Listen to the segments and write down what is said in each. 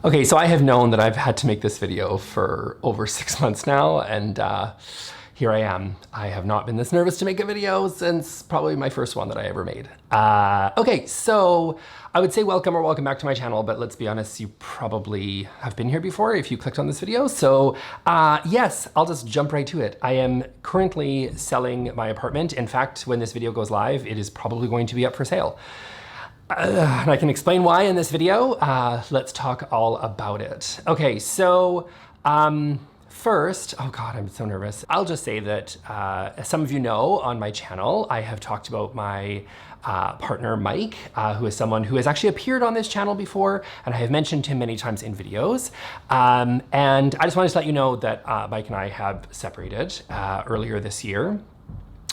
Okay, so I have known that I've had to make this video for over 6 months now, and here I am. I have not been this nervous to make a video since probably my first one that I ever made. Okay, so I would say welcome or welcome back to my channel, but let's be honest, you probably have been here before if you clicked on this video. So yes, I'll just jump right to it. I am currently selling my apartment. In fact, when this video goes live, it is probably going to be up for sale. And I can explain why in this video. Let's talk all about it. Okay, so first, oh God, I'm so nervous. I'll just say that as some of you know on my channel, I have talked about my partner, Mike, who is someone who has actually appeared on this channel before, and I have mentioned him many times in videos. And I just wanted to let you know that Mike and I have separated earlier this year.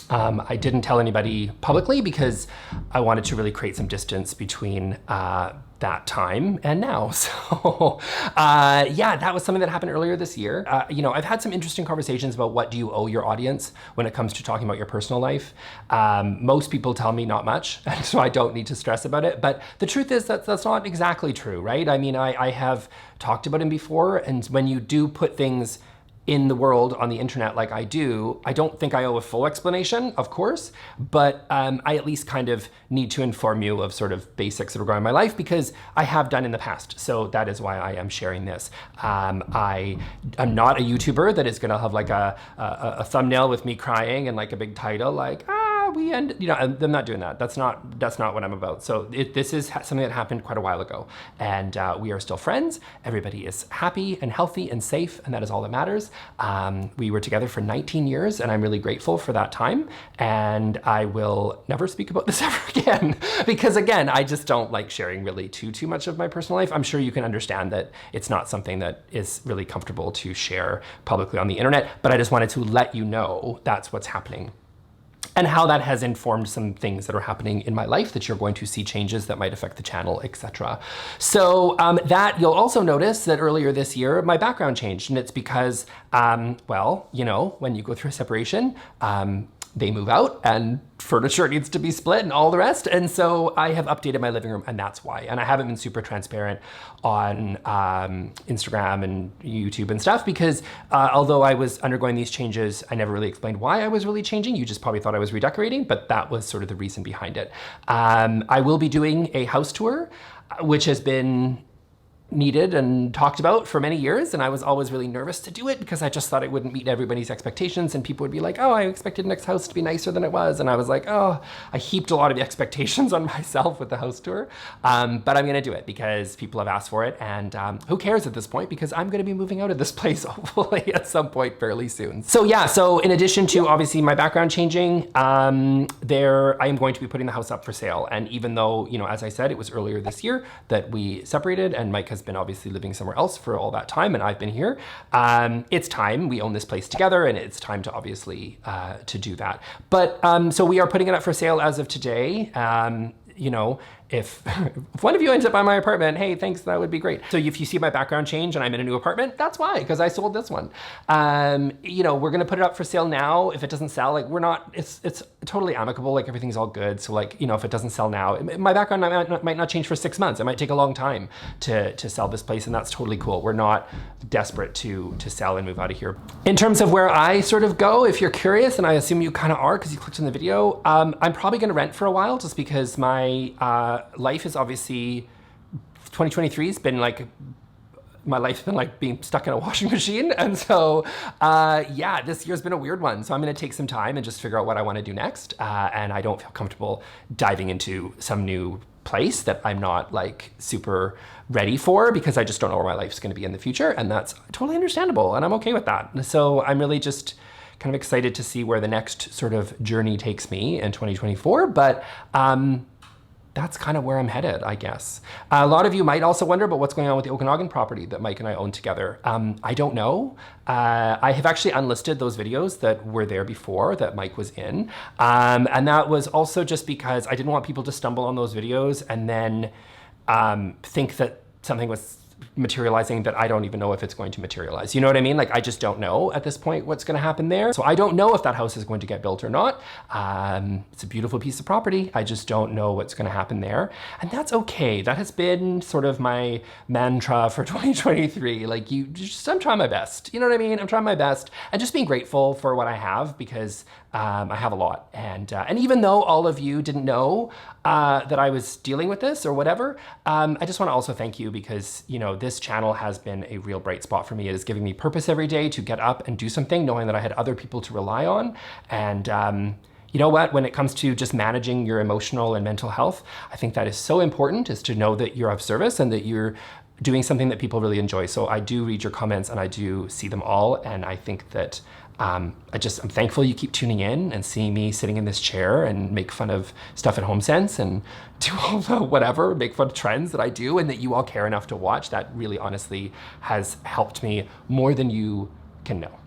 I didn't tell anybody publicly because I wanted to really create some distance between that time and now. So yeah, that was something that happened earlier this year. You know, I've had some interesting conversations about what do you owe your audience when it comes to talking about your personal life. Most people tell me not much, and so I don't need to stress about it. But the truth is that that's not exactly true, right? I mean, I have talked about him before, and when you do put things in the world on the internet like I do, I don't think I owe a full explanation, of course, but I at least kind of need to inform you of sort of basics that are going on in my life because I have done in the past. So that is why I am sharing this. I am not a YouTuber that is gonna have like a thumbnail with me crying and like a big title like, we ended, you know, I'm not doing that. That's not what I'm about. So this is something that happened quite a while ago, and we are still friends. Everybody is happy and healthy and safe, and that is all that matters. We were together for 19 years, and I'm really grateful for that time. And I will never speak about this ever again, because again, I just don't like sharing really too much of my personal life. I'm sure you can understand that it's not something that is really comfortable to share publicly on the internet, but I just wanted to let you know that's what's happening, and how that has informed some things that are happening in my life that you're going to see changes that might affect the channel, etc. So that you'll also notice that earlier this year, my background changed, and it's because, well, you know, when you go through a separation, they move out and furniture needs to be split and all the rest. And so I have updated my living room, and that's why. And I haven't been super transparent on Instagram and YouTube and stuff because although I was undergoing these changes, I never really explained why I was really changing. You just probably thought I was redecorating, but that was sort of the reason behind it. I will be doing a house tour, which has been needed and talked about for many years, and I was always really nervous to do it because I just thought it wouldn't meet everybody's expectations, and people would be like, oh, I expected next house to be nicer than it was, and I was like, oh, I heaped a lot of expectations on myself with the house tour, but I'm gonna do it because people have asked for it, and who cares at this point because I'm gonna be moving out of this place hopefully at some point fairly soon. So yeah, so in addition to obviously my background changing, I am going to be putting the house up for sale, and even though, you know, as I said, it was earlier this year that we separated and Mike has been obviously living somewhere else for all that time and I've been here. It's time, we own this place together, and it's time to obviously to do that. But so we are putting it up for sale as of today. You know, if one of you ends up buying my apartment, hey, thanks, that would be great. So if you see my background change and I'm in a new apartment, that's why, because I sold this one. You know, we're gonna put it up for sale now. If it doesn't sell, like it's totally amicable, like everything's all good. So like, you know, if it doesn't sell now, my background might not change for 6 months. It might take a long time to sell this place, and that's totally cool. We're not desperate to sell and move out of here. In terms of where I sort of go, if you're curious, and I assume you kind of are because you clicked on the video, I'm probably gonna rent for a while just because my life is obviously, 2023 has been like, my life's been like being stuck in a washing machine. And so, yeah, this year's been a weird one. So I'm gonna take some time and just figure out what I wanna do next. And I don't feel comfortable diving into some new place that I'm not like super ready for because I just don't know where my life's gonna be in the future. And that's totally understandable. And I'm okay with that. So I'm really just kind of excited to see where the next sort of journey takes me in 2024. But that's kind of where I'm headed, I guess. A lot of you might also wonder about what's going on with the Okanagan property that Mike and I own together. I don't know. I have actually unlisted those videos that were there before that Mike was in. And that was also just because I didn't want people to stumble on those videos and then think that something was materializing that I don't even know if it's going to materialize. You know what I mean? Like, I just don't know at this point what's going to happen there. So I don't know if that house is going to get built or not. It's a beautiful piece of property. I just don't know what's going to happen there. And that's okay. That has been sort of my mantra for 2023. Like, I'm trying my best. You know what I mean? I'm trying my best and just being grateful for what I have, because I have a lot. And even though all of you didn't know that I was dealing with this or whatever, I just want to also thank you, because, you know, this channel has been a real bright spot for me. It is giving me purpose every day to get up and do something, knowing that I had other people to rely on. And you know what, when it comes to just managing your emotional and mental health, I think that is so important, is to know that you're of service and that you're doing something that people really enjoy. So I do read your comments and I do see them all. And I think that I'm thankful you keep tuning in and seeing me sitting in this chair and make fun of stuff at HomeSense and do all the whatever, make fun of trends that I do, and that you all care enough to watch. That really honestly has helped me more than you can know.